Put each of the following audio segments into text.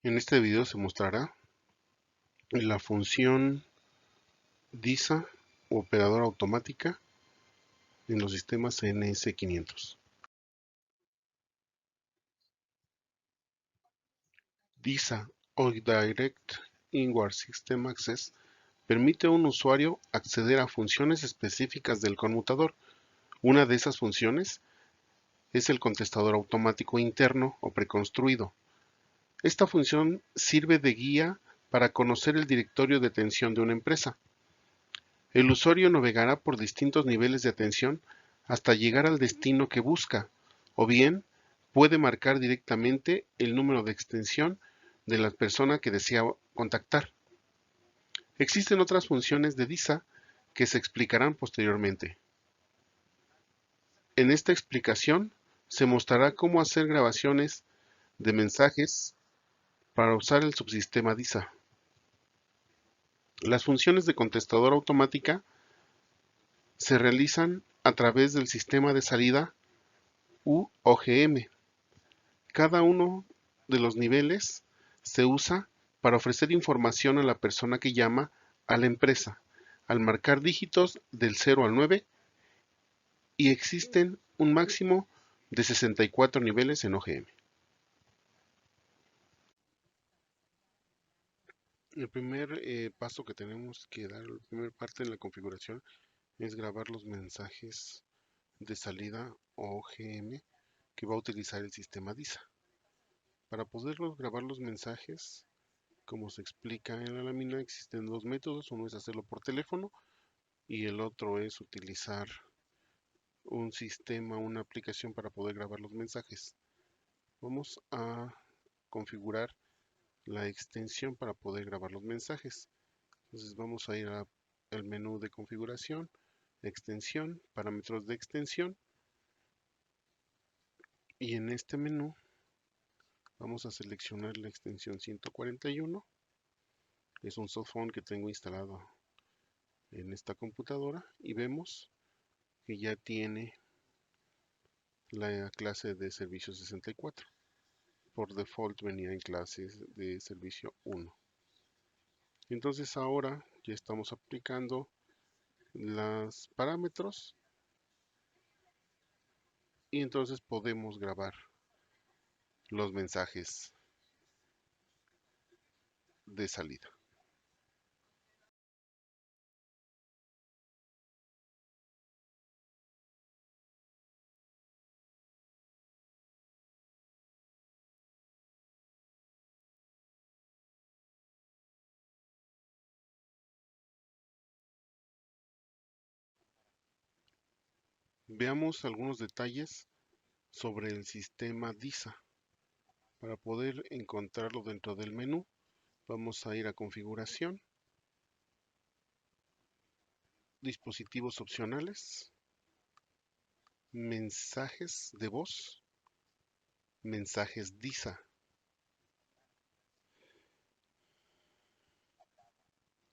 En este video se mostrará la función DISA o operadora automática en los sistemas NS500. DISA o Direct Inward System Access permite a un usuario acceder a funciones específicas del conmutador. Una de esas funciones es el contestador automático interno o preconstruido. Esta función sirve de guía para conocer el directorio de atención de una empresa. El usuario navegará por distintos niveles de atención hasta llegar al destino que busca, o bien puede marcar directamente el número de extensión de la persona que desea contactar. Existen otras funciones de DISA que se explicarán posteriormente. En esta explicación se mostrará cómo hacer grabaciones de mensajes para usar el subsistema DISA. Las funciones de contestador automática se realizan a través del sistema de salida UOGM. Cada uno de los niveles se usa para ofrecer información a la persona que llama a la empresa, al marcar dígitos del 0 al 9, y existen un máximo de 64 niveles en OGM. El primer paso que tenemos que dar, la primera parte de la configuración, es grabar los mensajes de salida OGM que va a utilizar el sistema DISA. Para poder grabar los mensajes, como se explica en la lámina, existen dos métodos. Uno es hacerlo por teléfono y el otro es utilizar un sistema, una aplicación para poder grabar los mensajes. Vamos a configurar la extensión para poder grabar los mensajes. Entonces vamos a ir al menú de configuración, extensión, parámetros de extensión, y en este menú vamos a seleccionar la extensión 141. Es un softphone que tengo instalado en esta computadora y vemos que ya tiene la clase de servicio 64. Por default venía en clases de servicio 1. Entonces ahora ya estamos aplicando los parámetros y entonces podemos grabar los mensajes de salida. Veamos algunos detalles sobre el sistema DISA. Para poder encontrarlo dentro del menú, vamos a ir a configuración, dispositivos opcionales, mensajes de voz, mensajes DISA.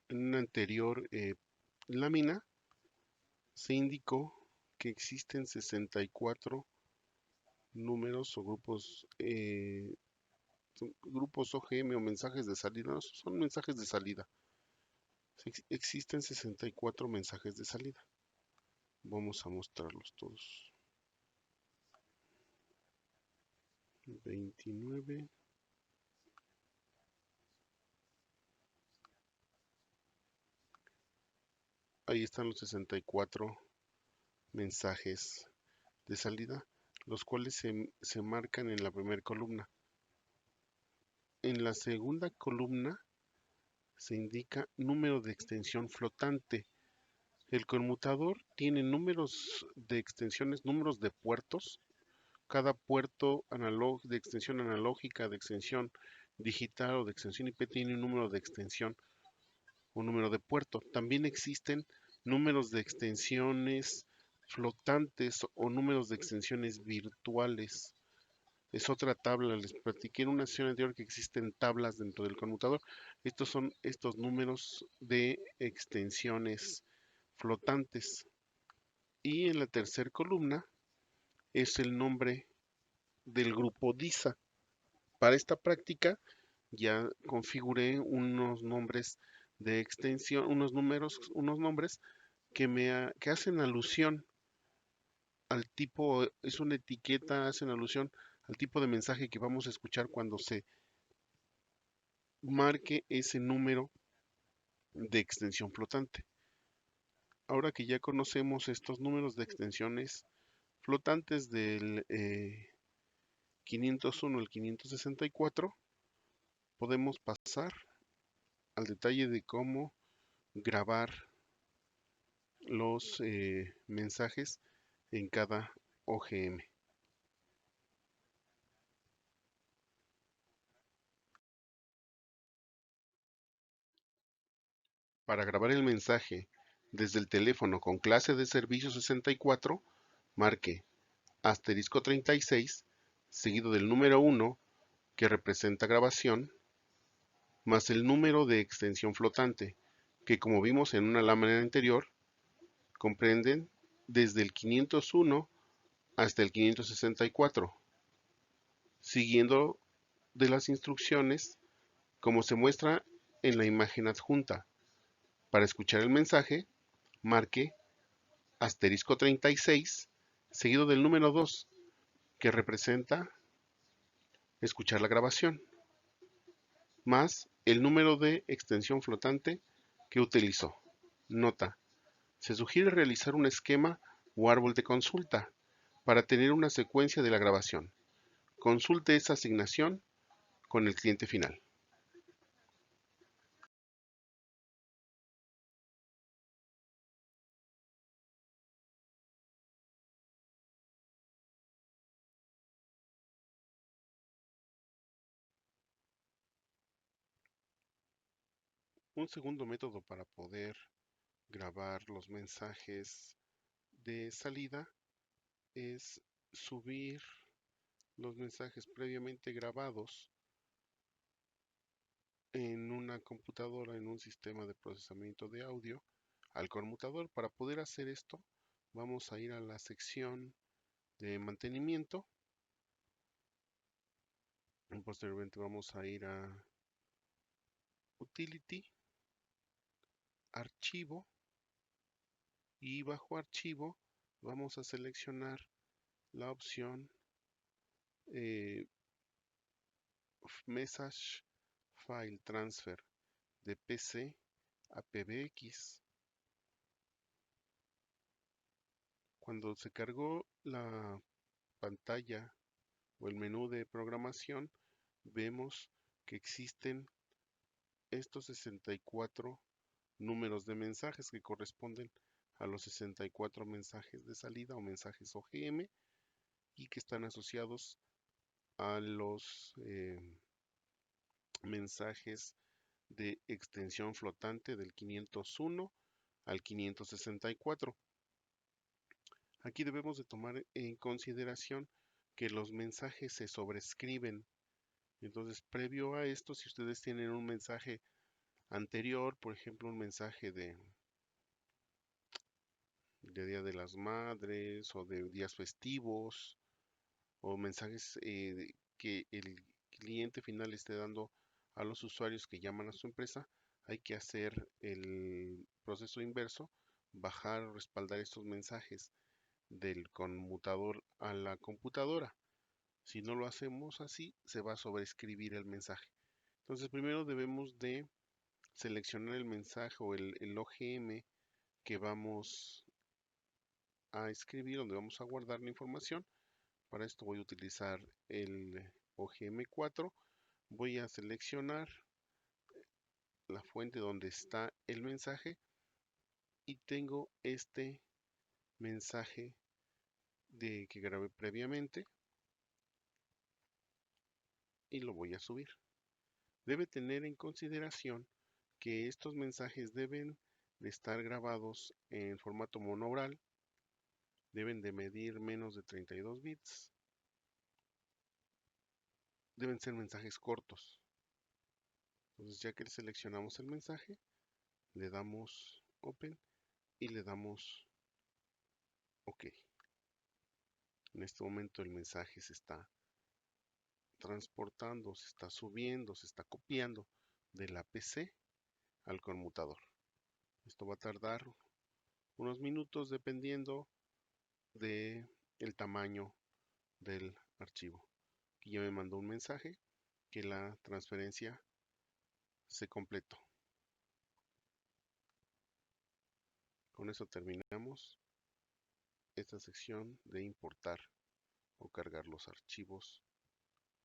En una anterior lámina se indicó que existen 64 números o grupos OGM o mensajes de salida. No, son mensajes de salida. Existen 64 mensajes de salida. Vamos a mostrarlos todos. 29. Ahí están los 64 mensajes de salida, los cuales se marcan en la primera columna. En la segunda columna se indica número de extensión flotante. El conmutador tiene números de extensiones, números de puertos. Cada puerto de extensión analógica, de extensión digital o de extensión IP tiene un número de extensión, un número de puerto. También existen números de extensiones flotantes o números de extensiones virtuales. Es otra tabla, les platiqué en una sesión anterior que existen tablas dentro del conmutador. Estos son estos números de extensiones flotantes. Y en la tercera columna es el nombre del grupo DISA. Para esta práctica ya configuré unos nombres de extensión, unos nombres que hacen alusión al tipo, es una etiqueta, hacen alusión al tipo de mensaje que vamos a escuchar cuando se marque ese número de extensión flotante. Ahora que ya conocemos estos números de extensiones flotantes del 501 al 564, podemos pasar al detalle de cómo grabar los mensajes en cada OGM. Para grabar el mensaje desde el teléfono con clase de servicio 64, marque asterisco 36, seguido del número 1, que representa grabación, más el número de extensión flotante, que como vimos en una lámina anterior, comprenden desde el 501 hasta el 564, siguiendo de las instrucciones como se muestra en la imagen adjunta. Para escuchar el mensaje, marque asterisco 36, seguido del número 2, que representa escuchar la grabación, más el número de extensión flotante que utilizó. Nota: se sugiere realizar un esquema o árbol de consulta para tener una secuencia de la grabación. Consulte esa asignación con el cliente final. Un segundo método para poder grabar los mensajes de salida es subir los mensajes previamente grabados en una computadora, en un sistema de procesamiento de audio, al conmutador. Para poder hacer esto, vamos a ir a la sección de mantenimiento. Posteriormente vamos a ir a Utility, Archivo, y bajo Archivo vamos a seleccionar la opción Message File Transfer de PC a PBX. Cuando se cargó la pantalla o el menú de programación, vemos que existen estos 64 números de mensajes que corresponden a los 64 mensajes de salida o mensajes OGM y que están asociados a los mensajes de extensión flotante del 501 al 564. Aquí debemos de tomar en consideración que los mensajes se sobrescriben. Entonces, previo a esto, si ustedes tienen un mensaje anterior, por ejemplo, un mensaje de Día de las Madres o de días festivos, o mensajes que el cliente final esté dando a los usuarios que llaman a su empresa, hay que hacer el proceso inverso, bajar o respaldar estos mensajes del conmutador a la computadora. Si no lo hacemos así, se va a sobreescribir el mensaje. Entonces, primero debemos de seleccionar el mensaje o el OGM que vamos a escribir, donde vamos a guardar la información. Para esto voy a utilizar el OGM4. Voy a seleccionar la fuente donde está el mensaje y tengo este mensaje que grabé previamente y lo voy a subir. Debe tener en consideración que estos mensajes deben de estar grabados en formato monaural, deben de medir menos de 32 bits, deben ser mensajes cortos. Entonces, ya que seleccionamos el mensaje, le damos Open y le damos OK. En este momento el mensaje se está transportando, se está subiendo, se está copiando de la PC al conmutador. Esto va a tardar unos minutos dependiendo de el tamaño del archivo. Aquí ya me mandó un mensaje que la transferencia se completó. Con eso terminamos esta sección de importar o cargar los archivos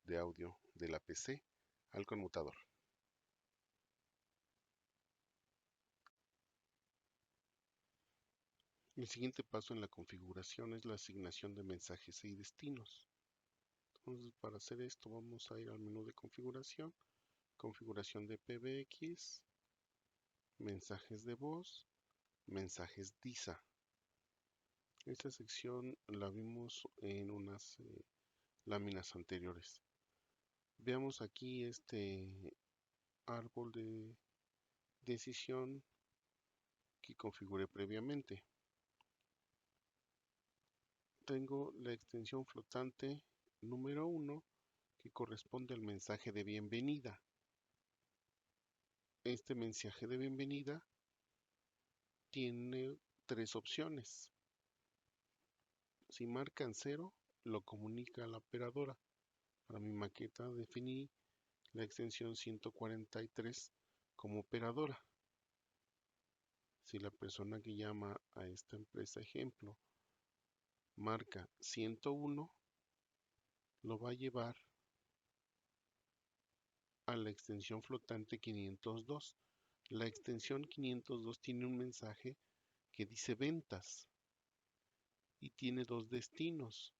de audio de la PC al conmutador. El siguiente paso en la configuración es la asignación de mensajes y destinos. Entonces, para hacer esto vamos a ir al menú de configuración, configuración de PBX, mensajes de voz, mensajes DISA. Esta sección la vimos en unas láminas anteriores. Veamos aquí este árbol de decisión que configuré previamente. Tengo la extensión flotante número 1 que corresponde al mensaje de bienvenida. Este mensaje de bienvenida tiene tres opciones. Si marcan 0, lo comunica a la operadora. Para mi maqueta definí la extensión 143 como operadora. Si la persona que llama a esta empresa ejemplo marca 101, lo va a llevar a la extensión flotante 502. La extensión 502 tiene un mensaje que dice ventas y tiene dos destinos: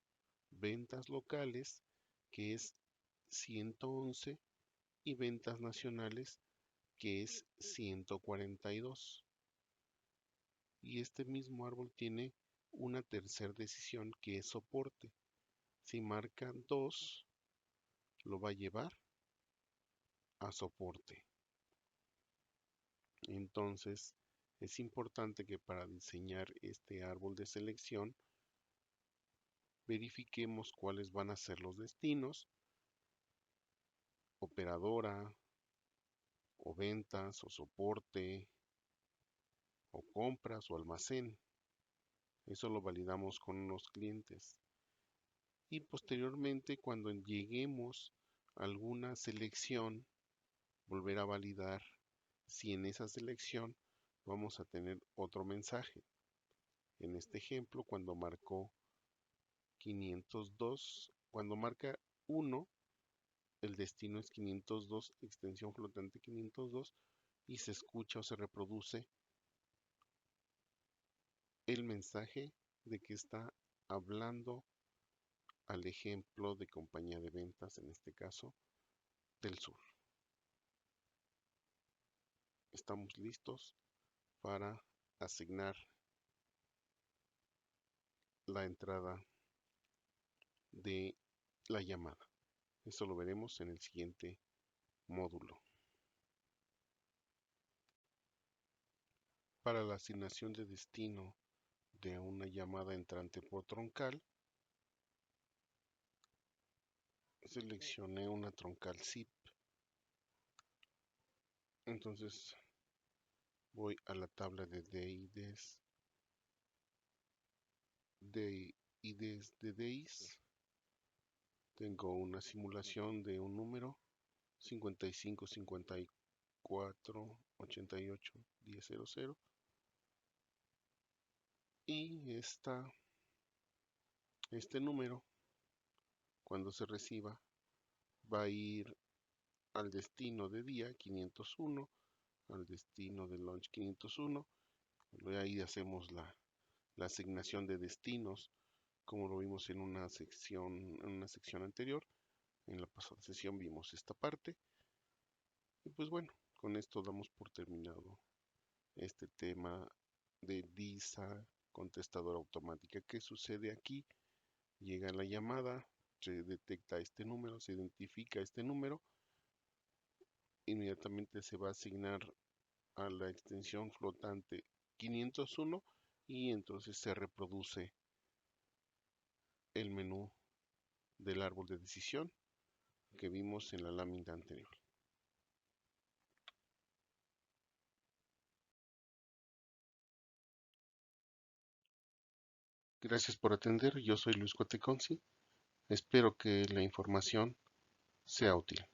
ventas locales, que es 111, y ventas nacionales, que es 142. Y este mismo árbol tiene una tercera decisión que es soporte. Si marca 2, lo va a llevar a soporte. Entonces, es importante que para diseñar este árbol de selección verifiquemos cuáles van a ser los destinos: operadora, o ventas, o soporte, o compras, o almacén. Eso lo validamos con los clientes. Y posteriormente, cuando lleguemos a alguna selección, volver a validar si en esa selección vamos a tener otro mensaje. En este ejemplo, cuando marcó 502, cuando marca 1, el destino es 502, extensión flotante 502, y se escucha o se reproduce el mensaje de que está hablando al ejemplo de compañía de ventas, en este caso, del sur. Estamos listos para asignar la entrada de la llamada. Eso lo veremos en el siguiente módulo. Para la asignación de destino de una llamada entrante por troncal, seleccioné una troncal zip. Entonces voy a la tabla de DIDs de DIs. Tengo una simulación de un número 55 54 88 1000, y este número, cuando se reciba, va a ir al destino de día 501, al destino de launch 501. Ahí hacemos la asignación de destinos, como lo vimos en una sección anterior. En la pasada sesión vimos esta parte. Y pues bueno, con esto damos por terminado este tema de DISA contestadora automática. ¿Qué sucede aquí? Llega la llamada, se detecta este número, se identifica este número, inmediatamente se va a asignar a la extensión flotante 501 y entonces se reproduce el menú del árbol de decisión. que vimos en la lámina anterior. Gracias por atender, yo soy Luis Cuateconsi. Espero que la información sea útil.